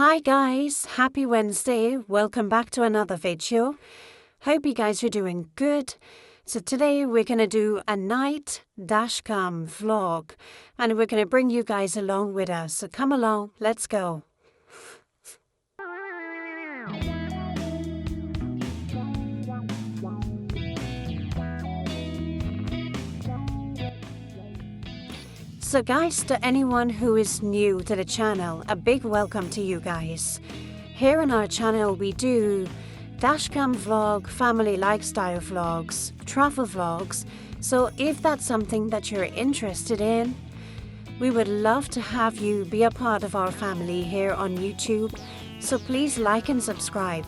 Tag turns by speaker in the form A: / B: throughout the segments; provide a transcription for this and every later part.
A: Hi guys, happy Wednesday. Welcome back to another video. Hope you guys are doing good. So today we're going to do a night dashcam vlog and we're going to bring you guys along with us. So come along, let's go. So guys, to anyone who is new to the channel, a big welcome to you guys. Here on our channel we do dashcam vlog, family lifestyle vlogs, travel vlogs. So if that's something that you're interested in, we would love to have you be a part of our family here on YouTube. So please like and subscribe.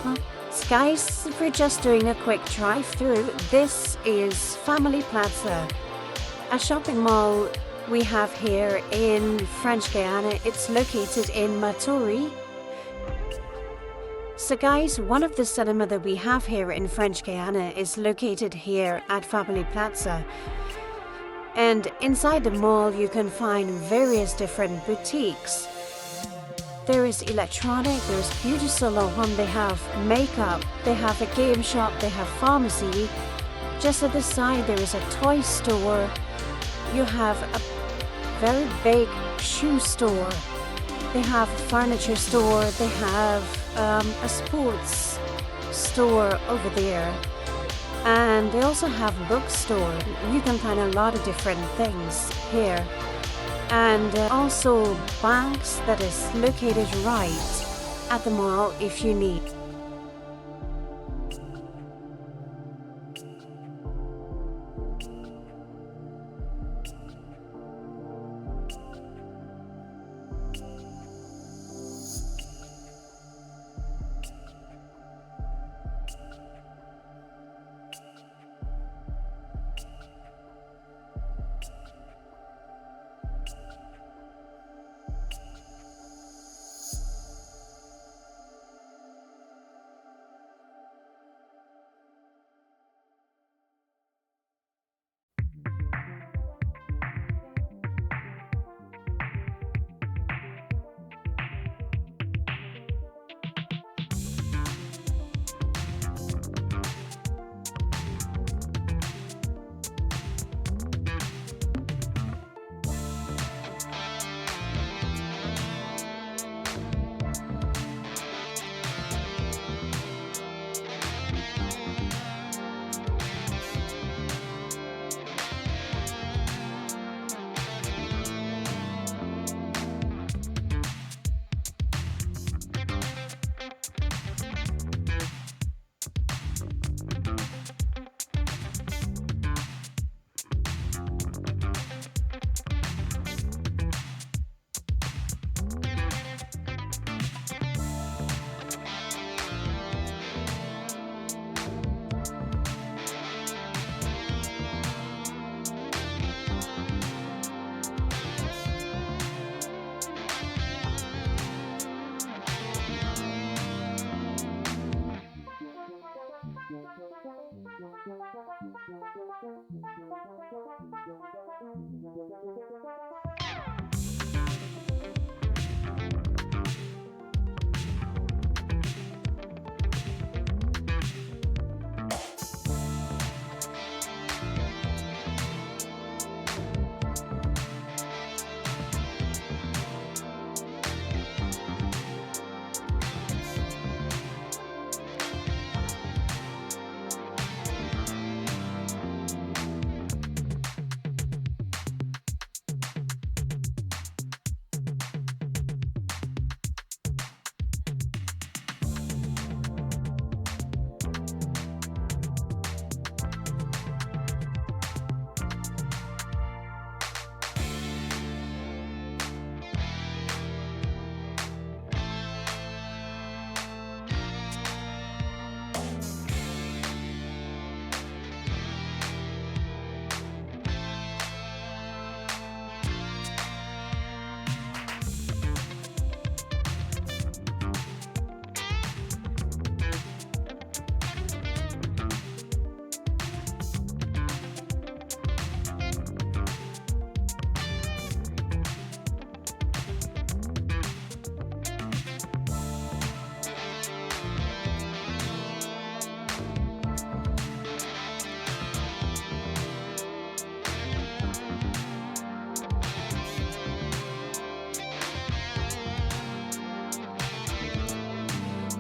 A: So guys, if we're just doing a quick drive through, this is Family Plaza, a shopping mall we have here in French Guiana. It's located in Maturi. So guys, one of the cinema that we have here in French Guiana is located here at Family Plaza. And inside the mall you can find various different boutiques. There is electronic, there's beauty salon, they have makeup, they have a game shop, they have pharmacy. Just at the side there is a toy store. You have a very big shoe store. They have a furniture store, they have a sports store over there. And they also have a bookstore. You can find a lot of different things here. And also banks that is located right at the mall if you need.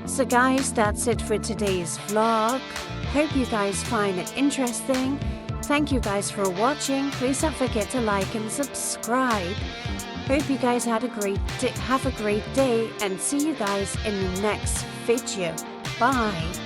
A: So guys, that's it for today's vlog. Hope you guys find it interesting. Thank you guys for watching. Please don't forget to like and subscribe. Hope you guys have a great day and see you guys in the next video. Bye.